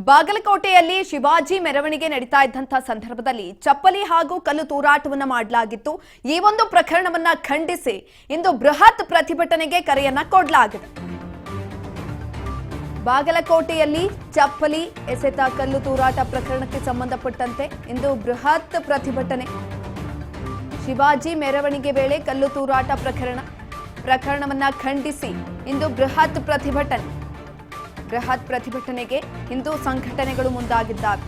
ಬಾಗಲಕೋಟೆಯಲ್ಲಿ ಶಿವಾಜಿ ಮೆರವಣಿಗೆ ನಡೀತಾ ಇದ್ದಂತ ಸಂದರ್ಭದಲ್ಲಿ ಚಪ್ಪಲಿ ಹಾಗೂ ಕಲ್ಲು ತೂರಾಟವನ್ನ ಮಾಡಲಾಗಿತ್ತು। ಈ ಒಂದು ಪ್ರಕರಣವನ್ನ ಖಂಡಿಸಿ ಇಂದು ಬೃಹತ್ ಪ್ರತಿಭಟನೆಗೆ ಕರೆಯನ್ನ ಕೊಡಲಾಗಿದೆ। ಬಾಗಲಕೋಟೆಯಲ್ಲಿ ಚಪ್ಪಲಿ ಎಸೆತ ಕಲ್ಲು ತೂರಾಟ ಪ್ರಕರಣಕ್ಕೆ ಸಂಬಂಧಪಟ್ಟಂತೆ ಇಂದು ಬೃಹತ್ ಪ್ರತಿಭಟನೆ। ಶಿವಾಜಿ ಮೆರವಣಿಗೆ ವೇಳೆ ಕಲ್ಲು ತೂರಾಟ ಪ್ರಕರಣವನ್ನ ಖಂಡಿಸಿ ಇಂದು ಬೃಹತ್ ಪ್ರತಿಭಟನೆಗೆ ಹಿಂದೂ ಸಂಘಟನೆಗಳು ಮುಂದಾಗಿದ್ದಾರೆ।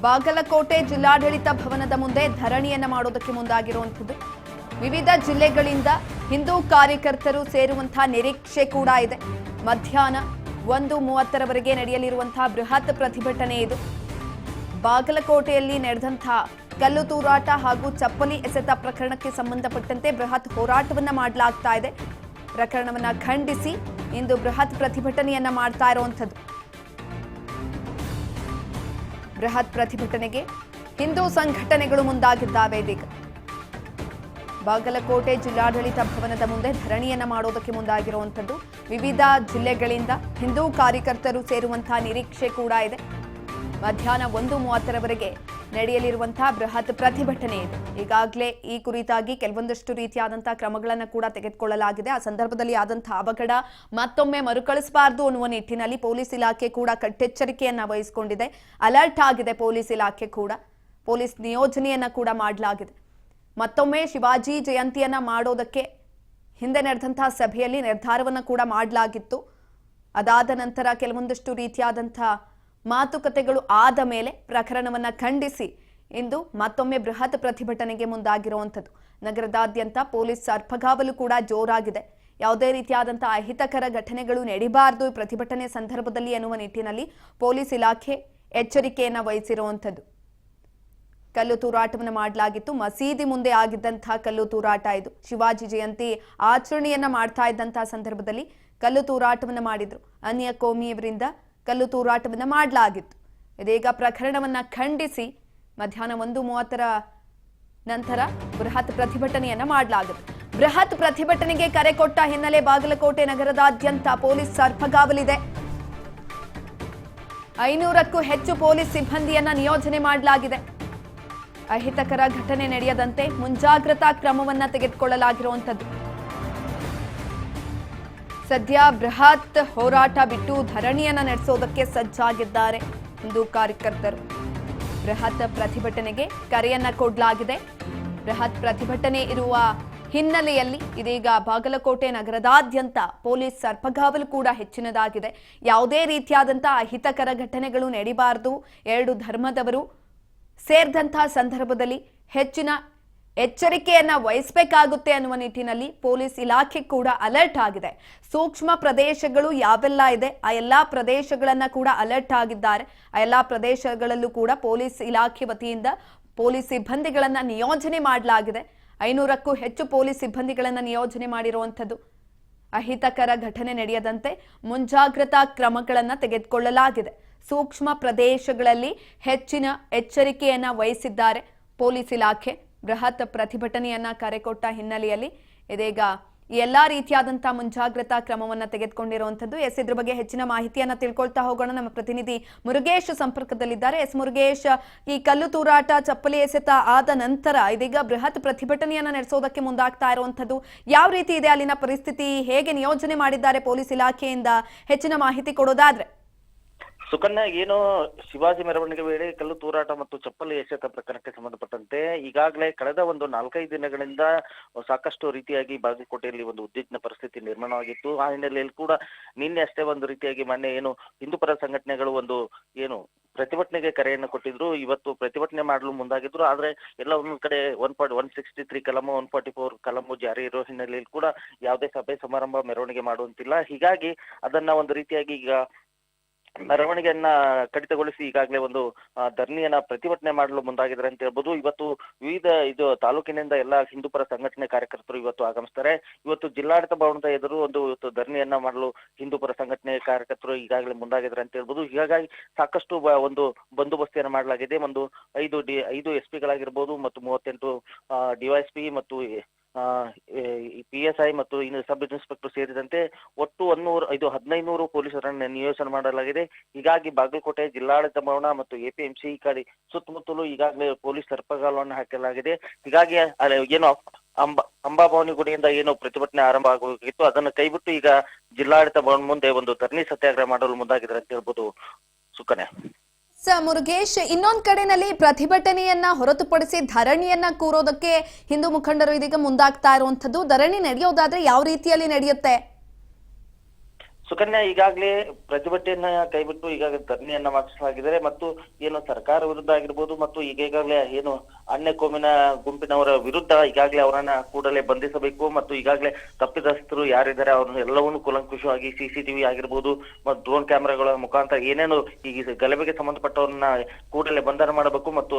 ಬಾಗಲಕೋಟೆ ಜಿಲ್ಲಾಡಳಿತ ಭವನದ ಮುಂದೆ ಧರಣಿಯನ್ನ ಮಾಡೋದಕ್ಕೆ ಮುಂದಾಗಿರುವಂತದ್ದು। ವಿವಿಧ ಜಿಲ್ಲೆಗಳಿಂದ ಹಿಂದೂ ಕಾರ್ಯಕರ್ತರು ಸೇರುವಂತಹ ನಿರೀಕ್ಷೆ ಕೂಡ ಇದೆ। ಮಧ್ಯಾಹ್ನ 1:30ರವರೆಗೆ ನಡೆಯಲಿರುವಂತಹ ಬೃಹತ್ ಪ್ರತಿಭಟನೆ ಇದು। ಬಾಗಲಕೋಟೆಯಲ್ಲಿ ನಡೆದಂತಹ ಕಲ್ಲು ತೂರಾಟ ಹಾಗೂ ಚಪ್ಪಲಿ ಎಸೆತ ಪ್ರಕರಣಕ್ಕೆ ಸಂಬಂಧಪಟ್ಟಂತೆ ಬೃಹತ್ ಹೋರಾಟವನ್ನ ಮಾಡಲಾಗ್ತಾ ಇದೆ। ಪ್ರಕರಣವನ್ನ ಖಂಡಿಸಿ ಇಂದು ಬೃಹತ್ ಪ್ರತಿಭಟನೆಯನ್ನ ಮಾಡ್ತಾ ಇರುವಂತದ್ದು। ಬೃಹತ್ ಪ್ರತಿಭಟನೆಗೆ ಹಿಂದೂ ಸಂಘಟನೆಗಳು ಮುಂದಾಗಿದ್ದಾವೆ। ಇದೀಗ ಬಾಗಲಕೋಟೆ ಜಿಲ್ಲಾಡಳಿತ ಭವನದ ಮುಂದೆ ಧರಣಿಯನ್ನ ಮಾಡೋದಕ್ಕೆ ಮುಂದಾಗಿರುವಂತದ್ದು। ವಿವಿಧ ಜಿಲ್ಲೆಗಳಿಂದ ಹಿಂದೂ ಕಾರ್ಯಕರ್ತರು ಸೇರುವಂತಹ ನಿರೀಕ್ಷೆ ಕೂಡ ಇದೆ। ಮಧ್ಯಾಹ್ನ 1:30ರವರೆಗೆ ನಡೆಯಲಿರುವಂತಹ ಬೃಹತ್ ಪ್ರತಿಭಟನೆ ಇದೆ। ಈಗಾಗಲೇ ಈ ಕುರಿತಾಗಿ ಕೆಲವೊಂದಷ್ಟು ರೀತಿಯಾದಂತಹ ಕ್ರಮಗಳನ್ನು ಕೂಡ ತೆಗೆದುಕೊಳ್ಳಲಾಗಿದೆ। ಆ ಸಂದರ್ಭದಲ್ಲಿ ಆದಂತಹ ಅವಘಡ ಮತ್ತೊಮ್ಮೆ ಮರುಕಳಿಸಬಾರದು ಅನ್ನುವ ನಿಟ್ಟಿನಲ್ಲಿ ಪೊಲೀಸ್ ಇಲಾಖೆ ಕೂಡ ಕಟ್ಟೆಚ್ಚರಿಕೆಯನ್ನ ವಹಿಸಿಕೊಂಡಿದೆ। ಅಲರ್ಟ್ ಆಗಿದೆ ಪೊಲೀಸ್ ಇಲಾಖೆ ಕೂಡ। ಪೊಲೀಸ್ ನಿಯೋಜನೆಯನ್ನ ಕೂಡ ಮಾಡಲಾಗಿದೆ। ಮತ್ತೊಮ್ಮೆ ಶಿವಾಜಿ ಜಯಂತಿಯನ್ನ ಮಾಡೋದಕ್ಕೆ ಹಿಂದೆ ನಡೆದಂತಹ ಸಭೆಯಲ್ಲಿ ನಿರ್ಧಾರವನ್ನ ಕೂಡ ಮಾಡಲಾಗಿತ್ತು। ಅದಾದ ನಂತರ ಕೆಲವೊಂದಷ್ಟು ರೀತಿಯಾದಂತಹ ಮಾತುಕತೆಗಳು ಆದ ಮೇಲೆ ಪ್ರಕರಣವನ್ನ ಖಂಡಿಸಿ ಇಂದು ಮತ್ತೊಮ್ಮೆ ಬೃಹತ್ ಪ್ರತಿಭಟನೆಗೆ ಮುಂದಾಗಿರುವಂತದ್ದು। ನಗರದಾದ್ಯಂತ ಪೊಲೀಸ್ ಸರ್ಪಗಾವಲು ಕೂಡ ಜೋರಾಗಿದೆ। ಯಾವುದೇ ರೀತಿಯಾದಂತಹ ಅಹಿತಕರ ಘಟನೆಗಳು ನಡೆಯಬಾರದು ಪ್ರತಿಭಟನೆ ಸಂದರ್ಭದಲ್ಲಿ ಎನ್ನುವ ನಿಟ್ಟಿನಲ್ಲಿ ಪೊಲೀಸ್ ಇಲಾಖೆ ಎಚ್ಚರಿಕೆಯನ್ನ ವಹಿಸಿರುವಂತದ್ದು। ಕಲ್ಲು ತೂರಾಟವನ್ನು ಮಾಡಲಾಗಿತ್ತು। ಮಸೀದಿ ಮುಂದೆ ಆಗಿದ್ದಂತಹ ಕಲ್ಲು ತೂರಾಟ ಇದು। ಶಿವಾಜಿ ಜಯಂತಿ ಆಚರಣೆಯನ್ನ ಮಾಡ್ತಾ ಇದ್ದಂತಹ ಸಂದರ್ಭದಲ್ಲಿ ಕಲ್ಲು ತೂರಾಟವನ್ನು ಮಾಡಿದ್ರು। ಅನ್ಯ ಕೋಮಿಯವರಿಂದ ಕಲ್ಲು ತೂರಾಟವನ್ನ ಮಾಡಲಾಗಿತ್ತು। ಇದೀಗ ಪ್ರಕರಣವನ್ನ ಖಂಡಿಸಿ ಮಧ್ಯಾಹ್ನ 1:30ರ ನಂತರ ಬೃಹತ್ ಪ್ರತಿಭಟನೆಯನ್ನ ಮಾಡಲಾಗಿದೆ। ಬೃಹತ್ ಪ್ರತಿಭಟನೆಗೆ ಕರೆ ಕೊಟ್ಟ ಹಿನ್ನೆಲೆ ಬಾಗಲಕೋಟೆ ನಗರದಾದ್ಯಂತ ಪೊಲೀಸ್ ಸರ್ಪಗಾವಲಿದೆ। 500ಕ್ಕೂ ಹೆಚ್ಚು ಪೊಲೀಸ್ ಸಿಬ್ಬಂದಿಯನ್ನ ನಿಯೋಜನೆ ಮಾಡಲಾಗಿದೆ। ಅಹಿತಕರ ಘಟನೆ ನಡೆಯದಂತೆ ಮುಂಜಾಗ್ರತಾ ಕ್ರಮವನ್ನ ತೆಗೆದುಕೊಳ್ಳಲಾಗಿರುವಂತದ್ದು। ಸದ್ಯ ಬೃಹತ್ ಹೋರಾಟ ಬಿಟ್ಟು ಧರಣಿಯನ್ನ ನಡೆಸೋದಕ್ಕೆ ಸಜ್ಜಾಗಿದ್ದಾರೆ ಹಿಂದೂ ಕಾರ್ಯಕರ್ತರು। ಬೃಹತ್ ಪ್ರತಿಭಟನೆಗೆ ಕರೆಯನ್ನ ಕೊಡಲಾಗಿದೆ। ಬೃಹತ್ ಪ್ರತಿಭಟನೆ ಇರುವ ಹಿನ್ನೆಲೆಯಲ್ಲಿ ಇದೀಗ ಬಾಗಲಕೋಟೆ ನಗರದಾದ್ಯಂತ ಪೊಲೀಸ್ ಸರ್ಪಗಾವಲು ಕೂಡ ಹೆಚ್ಚಿನದಾಗಿದೆ। ಯಾವುದೇ ರೀತಿಯಾದಂತಹ ಅಹಿತಕರ ಘಟನೆಗಳು ನಡೆಯಬಾರದು, ಎರಡು ಧರ್ಮದವರು ಸೇರಿದಂತಹ ಸಂದರ್ಭದಲ್ಲಿ ಹೆಚ್ಚಿನ ಎಚ್ಚರಿಕೆಯನ್ನ ವಹಿಸಬೇಕಾಗುತ್ತೆ ಅನ್ನುವ ನಿಟ್ಟಿನಲ್ಲಿ ಪೊಲೀಸ್ ಇಲಾಖೆ ಕೂಡ ಅಲರ್ಟ್ ಆಗಿದೆ। ಸೂಕ್ಷ್ಮ ಪ್ರದೇಶಗಳು ಯಾವೆಲ್ಲ ಇದೆ ಆ ಎಲ್ಲಾ ಪ್ರದೇಶಗಳನ್ನ ಕೂಡ ಅಲರ್ಟ್ ಆಗಿದ್ದಾರೆ। ಆ ಎಲ್ಲಾ ಪ್ರದೇಶಗಳಲ್ಲೂ ಕೂಡ ಪೊಲೀಸ್ ಇಲಾಖೆ ವತಿಯಿಂದ ಪೊಲೀಸ್ ಸಿಬ್ಬಂದಿಗಳನ್ನ ನಿಯೋಜನೆ ಮಾಡಲಾಗಿದೆ। 500ಕ್ಕೂ ಹೆಚ್ಚು ಪೊಲೀಸ್ ಸಿಬ್ಬಂದಿಗಳನ್ನ ನಿಯೋಜನೆ ಮಾಡಿರುವಂತದ್ದು। ಅಹಿತಕರ ಘಟನೆ ನಡೆಯದಂತೆ ಮುಂಜಾಗ್ರತಾ ಕ್ರಮಗಳನ್ನ ತೆಗೆದುಕೊಳ್ಳಲಾಗಿದೆ। ಸೂಕ್ಷ್ಮ ಪ್ರದೇಶಗಳಲ್ಲಿ ಹೆಚ್ಚಿನ ಎಚ್ಚರಿಕೆಯನ್ನ ವಹಿಸಿದ್ದಾರೆ ಪೊಲೀಸ್ ಇಲಾಖೆ। ಬೃಹತ್ ಪ್ರತಿಭಟನೆಯನ್ನ ಕರೆ ಕೊಟ್ಟ ಹಿನ್ನೆಲೆಯಲ್ಲಿ ಇದೀಗ ಎಲ್ಲಾ ರೀತಿಯಾದಂತಹ ಮುಂಜಾಗ್ರತಾ ಕ್ರಮವನ್ನ ತೆಗೆದುಕೊಂಡಿರುವಂತದ್ದು। ಇದ್ರ ಬಗ್ಗೆ ಹೆಚ್ಚಿನ ಮಾಹಿತಿಯನ್ನ ತಿಳ್ಕೊಳ್ತಾ ಹೋಗೋಣ। ನಮ್ಮ ಪ್ರತಿನಿಧಿ ಮುರುಗೇಶ್ ಸಂಪರ್ಕದಲ್ಲಿದ್ದಾರೆ। ಮುರುಗೇಶ್, ಈ ಕಲ್ಲು ತೂರಾಟ ಚಪ್ಪಲಿ ಎಸೆತ ಆದ ನಂತರ ಇದೀಗ ಬೃಹತ್ ಪ್ರತಿಭಟನೆಯನ್ನ ನಡೆಸೋದಕ್ಕೆ ಮುಂದಾಗ್ತಾ ಇರುವಂತದ್ದು ಯಾವ ರೀತಿ ಇದೆ, ಅಲ್ಲಿನ ಪರಿಸ್ಥಿತಿ ಹೇಗೆ ನಿಯೋಜನೆ ಮಾಡಿದ್ದಾರೆ ಪೊಲೀಸ್ ಇಲಾಖೆಯಿಂದ, ಹೆಚ್ಚಿನ ಮಾಹಿತಿ ಕೊಡೋದಾದ್ರೆ? ಸುಕನ್ಯಾ, ಏನು ಶಿವಾಜಿ ಮೆರವಣಿಗೆ ವೇಳೆ ಕಲ್ಲು ತೂರಾಟ ಮತ್ತು ಚಪ್ಪಲಿ ಎಸೆತ ಪ್ರಕರಣಕ್ಕೆ ಸಂಬಂಧಪಟ್ಟಂತೆ ಈಗಾಗಲೇ ಕಳೆದ ಒಂದು 4-5 ದಿನಗಳಿಂದ ಸಾಕಷ್ಟು ರೀತಿಯಾಗಿ ಬಾಗಲಕೋಟೆಯಲ್ಲಿ ಒಂದು ಉದ್ವಿಗ್ನ ಪರಿಸ್ಥಿತಿ ನಿರ್ಮಾಣವಾಗಿತ್ತು। ಆ ಹಿನ್ನೆಲೆಯಲ್ಲಿ ಕೂಡ ನಿನ್ನೆ ಅಷ್ಟೇ ಒಂದು ರೀತಿಯಾಗಿ ಮೊನ್ನೆ ಏನು ಹಿಂದೂ ಪರ ಸಂಘಟನೆಗಳು ಒಂದು ಏನು ಪ್ರತಿಭಟನೆಗೆ ಕರೆಯನ್ನು ಕೊಟ್ಟಿದ್ರು, ಇವತ್ತು ಪ್ರತಿಭಟನೆ ಮಾಡಲು ಮುಂದಾಗಿದ್ರು। ಆದ್ರೆ ಎಲ್ಲ ಒಂದೊಂದು ಕಡೆ 163 ಕಲಮು 144 ಕಲಮು ಜಾರಿ ಇರೋ ಹಿನ್ನೆಲೆಯಲ್ಲಿ ಕೂಡ ಯಾವುದೇ ಸಭೆ ಸಮಾರಂಭ ಮೆರವಣಿಗೆ ಮಾಡುವಂತಿಲ್ಲ। ಹೀಗಾಗಿ ಅದನ್ನ ಒಂದು ರೀತಿಯಾಗಿ ಈಗ ಮೆರವಣಿಗೆಯನ್ನ ಕಡಿತಗೊಳಿಸಿ ಈಗಾಗಲೇ ಒಂದು ಧರಣಿಯನ್ನ ಪ್ರತಿಭಟನೆ ಮಾಡಲು ಮುಂದಾಗಿದ್ದಾರೆ ಅಂತ ಹೇಳ್ಬೋದು। ಇವತ್ತು ವಿವಿಧ ತಾಲೂಕಿನಿಂದ ಎಲ್ಲ ಹಿಂದೂ ಪರ ಸಂಘಟನೆ ಕಾರ್ಯಕರ್ತರು ಇವತ್ತು ಆಗಮಿಸ್ತಾರೆ। ಇವತ್ತು ಜಿಲ್ಲಾಡಳಿತ ಭವನದ ಎದುರು ಒಂದು ಧರಣಿಯನ್ನ ಮಾಡಲು ಹಿಂದೂ ಪರ ಸಂಘಟನೆ ಕಾರ್ಯಕರ್ತರು ಈಗಾಗಲೇ ಮುಂದಾಗಿದ್ದಾರೆ ಅಂತ ಹೇಳ್ಬೋದು। ಹೀಗಾಗಿ ಸಾಕಷ್ಟು ಒಂದು ಬಂದೋಬಸ್ತಿಯನ್ನು ಮಾಡಲಾಗಿದೆ। ಒಂದು 5 SP ಗಳಾಗಿರ್ಬೋದು ಮತ್ತು 38 DYSP ಮತ್ತು PSI ಮತ್ತು ಇನ್ನು ಸಬ್ ಇನ್ಸ್ಪೆಕ್ಟರ್ ಸೇರಿದಂತೆ ಒಟ್ಟು 1500 ಪೊಲೀಸರನ್ನು ನಿಯೋಜನೆ ಮಾಡಲಾಗಿದೆ. ಹೀಗಾಗಿ ಬಾಗಲಕೋಟೆ ಜಿಲ್ಲಾಡಳಿತ ಭವನ ಮತ್ತು APMC ಕಡೆ ಸುತ್ತಮುತ್ತಲೂ ಈಗಾಗಲೇ ಪೊಲೀಸ್ ಸರ್ಪಗಾಲವನ್ನು ಹಾಕಲಾಗಿದೆ. ಹೀಗಾಗಿ ಏನು ಅಂಬಾಭವಾನಿ ಗುಡಿಯಿಂದ ಏನು ಪ್ರತಿಭಟನೆ ಆರಂಭ ಆಗಬೇಕಿತ್ತು ಅದನ್ನು ಕೈಬಿಟ್ಟು ಈಗ ಜಿಲ್ಲಾಡಳಿತ ಭವನ ಮುಂದೆ ಒಂದು ಧರಣಿ ಸತ್ಯಾಗ್ರಹ ಮಾಡಲು ಮುಂದಾಗಿದ್ದಾರೆ ಅಂತ ಹೇಳ್ಬೋದು ಸುಕನ್ಯಾ. ಮುರುಗೇಶ್, ಇನ್ನೊಂದ್ ಕಡೆನಲ್ಲಿ ಪ್ರತಿಭಟನೆಯನ್ನ ಹೊರತುಪಡಿಸಿ ಧರಣಿಯನ್ನ ಕೂರೋದಕ್ಕೆ ಹಿಂದೂ ಮುಖಂಡರು ಇದೀಗ ಮುಂದಾಗ್ತಾ ಇರುವಂತದ್ದು. ಧರಣಿ ನಡೆಯೋದಾದ್ರೆ ಯಾವ ರೀತಿಯಲ್ಲಿ ನಡೆಯುತ್ತೆ? ಸುಕನ್ಯಾ, ಈಗಾಗಲೇ ಪ್ರತಿಭಟನೆಯನ್ನ ಕೈಬಿಟ್ಟು ಈಗಾಗಲೇ ಧರಣಿಯನ್ನ ಮಾಡಿಸಲಾಗಿದೆ ಮತ್ತು ಏನು ಸರ್ಕಾರ ವಿರುದ್ಧ ಆಗಿರ್ಬೋದು ಮತ್ತು ಈಗಾಗಲೇ ಏನು ಅನ್ಯ ಕೋಮಿನ ಗುಂಪಿನವರ ವಿರುದ್ಧ ಈಗಾಗಲೇ ಅವರನ್ನ ಕೂಡಲೇ ಬಂಧಿಸಬೇಕು ಮತ್ತು ಈಗಾಗಲೇ ತಪ್ಪಿತಸ್ಥರು ಯಾರಿದ್ದಾರೆ ಅವ್ರನ್ನ ಎಲ್ಲವನ್ನೂ ಕೂಲಂಕುಷವಾಗಿ CCTV ಆಗಿರ್ಬೋದು ಮತ್ತು ಡ್ರೋನ್ ಕ್ಯಾಮೆರಾಗಳ ಮುಖಾಂತರ ಏನೇನು ಈ ಗಲಭೆಗೆ ಸಂಬಂಧಪಟ್ಟವ್ರನ್ನ ಕೂಡಲೇ ಬಂಧನ ಮಾಡಬೇಕು ಮತ್ತು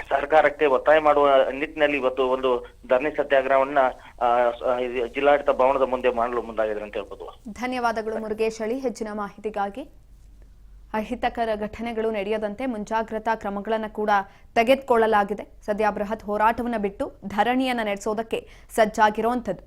ಸರ್ಕಾರಕ್ಕೆ ಒತ್ತಾಯ ಮಾಡುವ ನಿಟ್ಟಿನಲ್ಲಿ ಇವತ್ತು ಒಂದು ಧರಣಿ ಸತ್ಯಾಗ್ರಹವನ್ನ ಜಿಲ್ಲಾಡಳಿತ ಭವನದ ಮುಂದೆ ಮಾಡಲು ಮುಂದಾಗಿದೆ ಅಂತ ಹೇಳ್ಬೋದು. ಧನ್ಯವಾದಗಳು ಮುರುಗೇಶ್ ಅಳಿ ಹೆಚ್ಚಿನ ಮಾಹಿತಿಗಾಗಿ. ಅಹಿತಕರ ಘಟನೆಗಳು ನಡೆಯದಂತೆ ಮುಂಜಾಗ್ರತಾ ಕ್ರಮಗಳನ್ನು ಕೂಡ ತೆಗೆದುಕೊಳ್ಳಲಾಗಿದೆ. ಸದ್ಯ ಬೃಹತ್ ಹೋರಾಟವನ್ನು ಬಿಟ್ಟು ಧರಣಿಯನ್ನ ನಡೆಸೋದಕ್ಕೆ ಸಜ್ಜಾಗಿರುವಂಥದ್ದು.